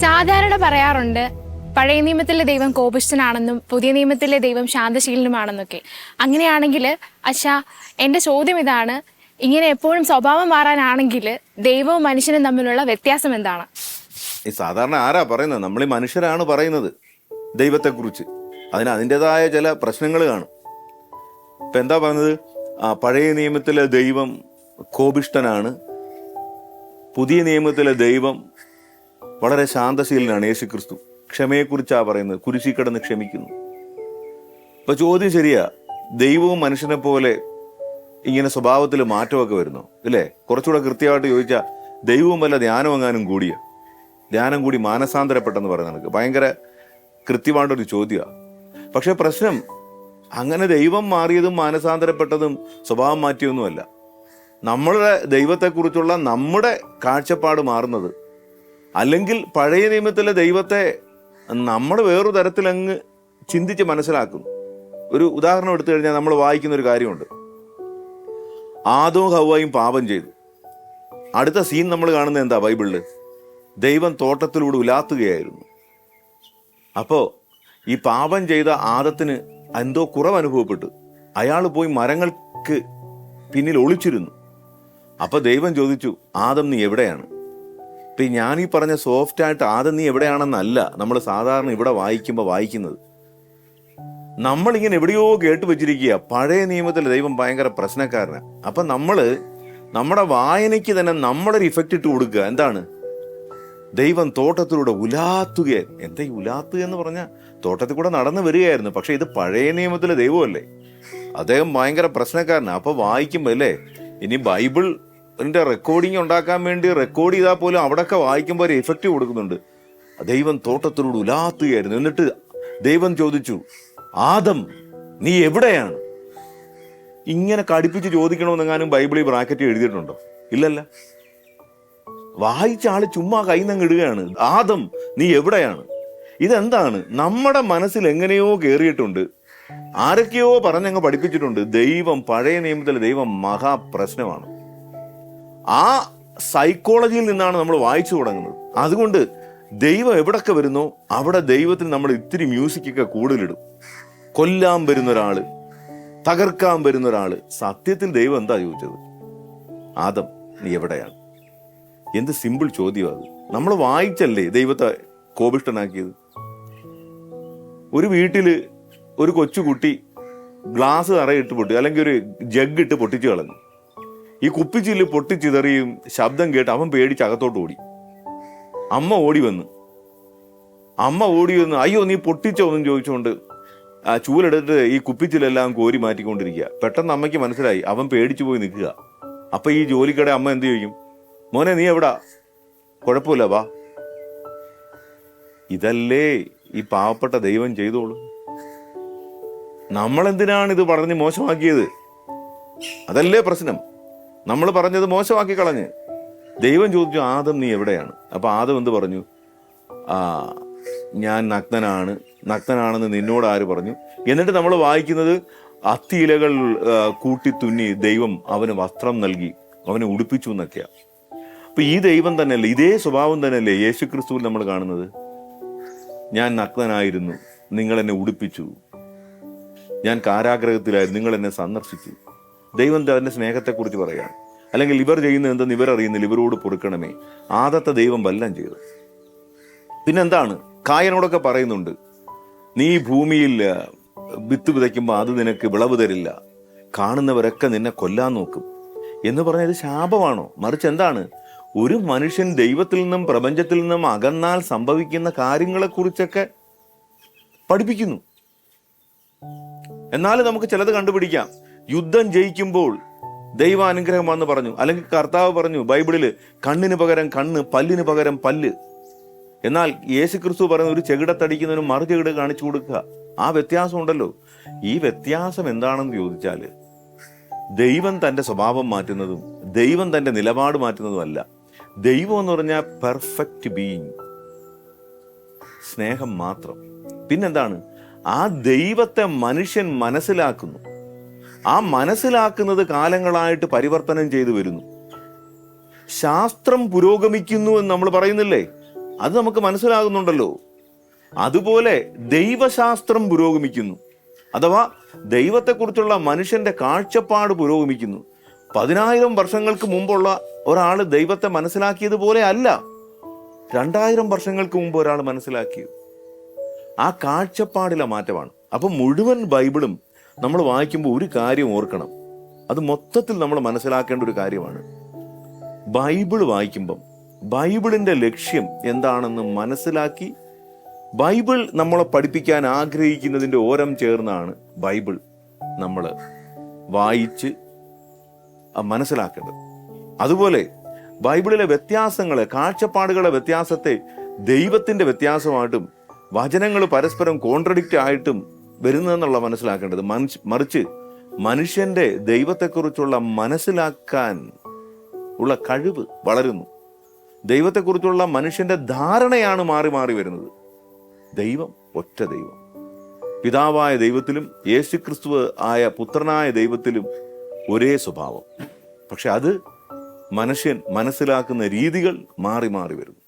സാധാരണ പറയാറുണ്ട് പഴയ നിയമത്തിലെ ദൈവം കോപിഷ്ഠനാണെന്നും പുതിയ നിയമത്തിലെ ദൈവം ശാന്തശീലനുമാണെന്നൊക്കെ. അങ്ങനെയാണെങ്കിൽ അച്ഛാ, എൻ്റെ ചോദ്യം ഇതാണ്, ഇങ്ങനെ എപ്പോഴും സ്വഭാവം മാറാനാണെങ്കിൽ ദൈവവും മനുഷ്യനും തമ്മിലുള്ള വ്യത്യാസം എന്താണ്? ഈ സാധാരണ ആരാ പറയുന്നത്? നമ്മൾ ഈ മനുഷ്യരാണ് പറയുന്നത് ദൈവത്തെക്കുറിച്ച്. അതിൻ്റെതായ ചില പ്രശ്നങ്ങൾ കാണും. ഇപ്പം എന്താ പറയുന്നത്? പഴയ നിയമത്തിലെ ദൈവം കോപിഷ്ഠനാണ്, പുതിയ നിയമത്തിലെ ദൈവം വളരെ ശാന്തശീലനാണ്. യേശുക്രിസ്തു ക്ഷമയെക്കുറിച്ചാണ് പറയുന്നത്, കുരിശിൽ കിടന്ന് ക്ഷമിക്കുന്നു. ഇപ്പൊ ചോദ്യം ശരിയാ, ദൈവവും മനുഷ്യനെ പോലെ ഇങ്ങനെ സ്വഭാവത്തിൽ മാറ്റമൊക്കെ വരുന്നു ഇല്ലേ? കുറച്ചുകൂടെ കൃത്യമായിട്ട് ചോദിച്ചാൽ ദൈവവും വല്ല ധ്യാനം എങ്ങാനും കൂടിയ ധ്യാനം കൂടി മാനസാന്തരപ്പെട്ടെന്ന് പറയുന്നത് എനിക്ക് ഭയങ്കര കൃത്യമായിട്ടൊരു ചോദ്യമാണ്. പക്ഷെ പ്രശ്നം അങ്ങനെ ദൈവം മാറിയതും മാനസാന്തരപ്പെട്ടതും സ്വഭാവം മാറ്റിയൊന്നുമല്ല. നമ്മളുടെ ദൈവത്തെക്കുറിച്ചുള്ള നമ്മുടെ കാഴ്ചപ്പാട് മാറുന്നത്, അല്ലെങ്കിൽ പഴയ നിയമത്തിലെ ദൈവത്തെ നമ്മൾ വേറൊരു തരത്തിലങ്ങ് ചിന്തിച്ച് മനസ്സിലാക്കുന്നു. ഒരു ഉദാഹരണം എടുത്തു കഴിഞ്ഞാൽ നമ്മൾ വായിക്കുന്ന ഒരു കാര്യമുണ്ട്. ആദവും ഹവ്വയും പാപം ചെയ്തു. അടുത്ത സീൻ നമ്മൾ കാണുന്നത് എന്താ ബൈബിളിൽ? ദൈവം തോട്ടത്തിലൂടെ ഉലാത്തുകയായിരുന്നു. അപ്പോൾ ഈ പാപം ചെയ്ത ആദത്തിന് എന്തോ കുറവ് അനുഭവപ്പെട്ടു. അയാൾ പോയി മരങ്ങൾക്ക് പിന്നിൽ ഒളിച്ചിരുന്നു. അപ്പൊ ദൈവം ചോദിച്ചു, ആദം നീ എവിടെയാണ്? ഇപ്പം ഞാൻ ഈ പറഞ്ഞ സോഫ്റ്റായിട്ട് ആദം നീ എവിടെയാണെന്നല്ല നമ്മൾ സാധാരണ ഇവിടെ വായിക്കുന്നത്. നമ്മളിങ്ങനെ എവിടെയോ കേട്ട് വെച്ചിരിക്കുക പഴയ നിയമത്തിൽ ദൈവം ഭയങ്കര പ്രശ്നക്കാരനാണ്. അപ്പം നമ്മുടെ വായനയ്ക്ക് തന്നെ നമ്മളൊരു ഇഫക്റ്റ് ഇട്ട് കൊടുക്കുക. എന്താണ്? ദൈവം തോട്ടത്തിലൂടെ ഉലാത്തുക. എന്താ ഈ ഉലാത്തുക എന്ന് പറഞ്ഞാൽ തോട്ടത്തിൽ കൂടെ നടന്നു വരികയായിരുന്നു. പക്ഷെ ഇത് പഴയ നിയമത്തിലെ ദൈവമല്ലേ, അദ്ദേഹം ഭയങ്കര പ്രശ്നക്കാരനാണ്. അപ്പൊ വായിക്കുമ്പോ അല്ലേ, ഇനി ബൈബിളിന്റെ റെക്കോർഡിങ് ഉണ്ടാക്കാൻ വേണ്ടി റെക്കോർഡ് ചെയ്താൽ പോലും അവിടെയൊക്കെ വായിക്കുമ്പോൾ ഒരു എഫക്റ്റ് കൊടുക്കുന്നുണ്ട്. ദൈവം തോട്ടത്തിലൂടെ ഉലാത്തുകയായിരുന്നു. എന്നിട്ട് ദൈവം ചോദിച്ചു, ആദം നീ എവിടെയാണ്? ഇങ്ങനെ കടുപ്പിച്ച് ചോദിക്കണമെന്നെങ്ങാനും ബൈബിളിൽ ബ്രാക്കറ്റ് എഴുതിയിട്ടുണ്ടോ? ഇല്ലല്ല. വായിച്ച ആള് ചുമ്മാ കൈന്നങ്ങ് ഇടുകയാണ്, ആദം നീ എവിടെയാണ്? ഇതെന്താണ്? നമ്മുടെ മനസ്സിൽ എങ്ങനെയോ കയറിയിട്ടുണ്ട്, ആരൊക്കെയോ പറഞ്ഞങ്ങ് പഠിപ്പിച്ചിട്ടുണ്ട്. ദൈവം പഴയ നിയമത്തിലെ ദൈവം മഹാപ്രശ്നമാണ്. ആ സൈക്കോളജിയിൽ നിന്നാണ് നമ്മൾ വായിച്ചു തുടങ്ങുന്നത്. അതുകൊണ്ട് ദൈവം എവിടൊക്കെ വരുന്നോ അവിടെ ദൈവത്തിന് നമ്മൾ ഇത്തിരി മ്യൂസിക്കൊക്കെ കൂടുതലിടും. കൊല്ലാൻ വരുന്ന ഒരാള്, തകർക്കാൻ വരുന്ന ഒരാള്. സത്യത്തിൽ ദൈവം എന്താ ചോദിച്ചത്? ആദം നീ എവിടെയാണ്? എന്ത് സിമ്പിൾ ചോദ്യമാണ് അത്. നമ്മൾ വായിച്ചല്ലേ ദൈവത്തെ കോപിഷ്ഠനാക്കിയത്. ഒരു വീട്ടില് ഒരു കൊച്ചുകുട്ടി ഗ്ലാസ് തറയിട്ട് പൊട്ടി, അല്ലെങ്കിൽ ഒരു ജഗ് ഇട്ട് പൊട്ടിച്ചു കളഞ്ഞു. ഈ കുപ്പിച്ചില്ല് പൊട്ടിച്ചിതറിയും ശബ്ദം കേട്ട് അവൻ പേടിച്ച് അകത്തോട്ട് ഓടി. അമ്മ ഓടി വന്നു, അയ്യോ നീ പൊട്ടിച്ചോ എന്നും ചോദിച്ചുകൊണ്ട് ചൂലെടുത്തിട്ട് ഈ കുപ്പിച്ചിലെല്ലാം കോരി മാറ്റിക്കൊണ്ടിരിക്കുക. പെട്ടെന്ന് അമ്മയ്ക്ക് മനസ്സിലായി അവൻ പേടിച്ചു പോയി നിൽക്കുക. അപ്പൊ ഈ ജോലിക്കടെ അമ്മ എന്ത് ചോദിക്കും? മോനെ നീ എവിടാ? കുഴപ്പമില്ല വാ. ഇതല്ലേ ഈ പാവപ്പെട്ട ദൈവം ചെയ്തോളൂ. നമ്മളെന്തിനാണ് ഇത് പറഞ്ഞ് മോശമാക്കിയത്? അതല്ലേ പ്രശ്നം. നമ്മൾ പറഞ്ഞത് മോശമാക്കി കളഞ്ഞ്. ദൈവം ചോദിച്ചു, ആദം നീ എവിടെയാണ്? അപ്പൊ ആദം എന്ത് പറഞ്ഞു? ഞാൻ നഗ്നനാണെന്ന് നിന്നോട് ആര് പറഞ്ഞു? എന്നിട്ട് നമ്മൾ വായിക്കുന്നത് അത്തിയിലകൾ കൂട്ടി തുന്നി ദൈവം അവന് വസ്ത്രം നൽകി അവനെ ഉടുപ്പിച്ചു എന്നൊക്കെയാ. അപ്പൊ ഈ ദൈവം തന്നെയല്ലേ, ഇതേ സ്വഭാവം തന്നെയല്ലേ യേശുക്രിസ്തുവിൽ നമ്മൾ കാണുന്നത്? ഞാൻ നഗ്നനായിരുന്നു, നിങ്ങൾ എന്നെ ഉടുപ്പിച്ചു. ഞാൻ കാരാഗ്രഹത്തിലായിരുന്നു, നിങ്ങൾ എന്നെ സന്ദർശിച്ചു. ദൈവം തന്റെ സ്നേഹത്തെക്കുറിച്ച് പറയാണ്. അല്ലെങ്കിൽ ഇവർ ചെയ്യുന്നത് എന്തെന്ന് ഇവർ അറിയുന്നില്ല, ഇവരോട് പൊറുക്കണമേ. ആദത്തെ ദൈവം വല്ലം ചെയ്തു. പിന്നെന്താണ്? കായനോടൊക്കെ പറയുന്നുണ്ട്, നീ ഭൂമിയിൽ വിത്ത് വിതയ്ക്കുമ്പോൾ അത് നിനക്ക് വിളവ് തരില്ല, കാണുന്നവരൊക്കെ നിന്നെ കൊല്ലാൻ നോക്കും എന്ന് പറഞ്ഞാൽ ഇത് ശാപമാണോ? മറിച്ച് എന്താണ്? ഒരു മനുഷ്യൻ ദൈവത്തിൽ നിന്നും പ്രപഞ്ചത്തിൽ നിന്നും അകന്നാൽ സംഭവിക്കുന്ന കാര്യങ്ങളെക്കുറിച്ചൊക്കെ പഠിപ്പിക്കുന്നു. എന്നാലും നമുക്ക് ചിലത് കണ്ടുപിടിക്കാം. യുദ്ധം ജയിക്കുമ്പോൾ ദൈവാനുഗ്രഹമാണെന്ന് പറഞ്ഞു, അല്ലെങ്കിൽ കർത്താവ് പറഞ്ഞു ബൈബിളില് കണ്ണിന് പകരം കണ്ണ്, പല്ലിന് പകരം പല്ല്. എന്നാൽ യേശുക്രിസ്തു പറയുന്ന ഒരു ചെകിടത്തടിക്കുന്നതിനും മറു ചെകിട കാണിച്ചു കൊടുക്കുക. ആ വ്യത്യാസം ഉണ്ടല്ലോ. ഈ വ്യത്യാസം എന്താണെന്ന് ചോദിച്ചാല് ദൈവം തന്റെ സ്വഭാവം മാറ്റുന്നതും ദൈവം തന്റെ നിലപാട് മാറ്റുന്നതും അല്ല. ദൈവം എന്ന് പറഞ്ഞാൽ പെർഫെക്റ്റ് ബീയിങ്, സ്നേഹം മാത്രം. പിന്നെന്താണ്? ആ ദൈവത്തെ മനുഷ്യൻ മനസ്സിലാക്കുന്നു. ആ മനസ്സിലാക്കുന്നത് കാലങ്ങളായിട്ട് പരിവർത്തനം ചെയ്തു വരുന്നു. ശാസ്ത്രം പുരോഗമിക്കുന്നു എന്ന് നമ്മൾ പറയുന്നില്ലേ? അത് നമുക്ക് മനസ്സിലാകുന്നുണ്ടല്ലോ. അതുപോലെ ദൈവശാസ്ത്രം പുരോഗമിക്കുന്നു, അഥവാ ദൈവത്തെക്കുറിച്ചുള്ള മനുഷ്യന്റെ കാഴ്ചപ്പാട് പുരോഗമിക്കുന്നു. 10,000 വർഷങ്ങൾക്ക് മുമ്പുള്ള ഒരാൾ ദൈവത്തെ മനസ്സിലാക്കിയതുപോലെ അല്ല 2000 വർഷങ്ങൾക്ക് മുമ്പ് ഒരാൾ മനസ്സിലാക്കിയത്. ആ കാഴ്ചപ്പാടിലെ മാറ്റമാണ്. അപ്പം മുഴുവൻ ബൈബിളും നമ്മൾ വായിക്കുമ്പോൾ ഒരു കാര്യം ഓർക്കണം, അത് മൊത്തത്തിൽ നമ്മൾ മനസ്സിലാക്കേണ്ട ഒരു കാര്യമാണ്. ബൈബിൾ വായിക്കുമ്പം ബൈബിളിന്റെ ലക്ഷ്യം എന്താണെന്ന് മനസ്സിലാക്കി ബൈബിൾ നമ്മളെ പഠിപ്പിക്കാൻ ആഗ്രഹിക്കുന്നതിൻ്റെ ഓരം ചേർന്നാണ് ബൈബിൾ നമ്മൾ വായിച്ച് മനസ്സിലാക്കേണ്ടത്. അതുപോലെ ബൈബിളിലെ വ്യത്യാസങ്ങളെ, കാഴ്ചപ്പാടുകളെ വ്യത്യാസത്തെ ദൈവത്തിന്റെ വ്യത്യാസമായിട്ടും വചനങ്ങൾ പരസ്പരം കോൺട്രഡിക്റ്റ് ആയിട്ടും വരുന്നതെന്നുള്ള മനസ്സിലാക്കേണ്ടത്. മറിച്ച് മനുഷ്യന്റെ ദൈവത്തെക്കുറിച്ചുള്ള മനസ്സിലാക്കാൻ ഉള്ള കഴിവ് വളരുന്നു. ദൈവത്തെക്കുറിച്ചുള്ള മനുഷ്യന്റെ ധാരണയാണ് മാറി മാറി വരുന്നത്. ദൈവം ഒറ്റ ദൈവം, പിതാവായ ദൈവത്തിലും യേശുക്രിസ്തു ആയ പുത്രനായ ദൈവത്തിലും ഒരേ സ്വഭാവം. പക്ഷെ അത് മനുഷ്യൻ മനസ്സിലാക്കുന്ന രീതികൾ മാറി മാറി വരുന്നു.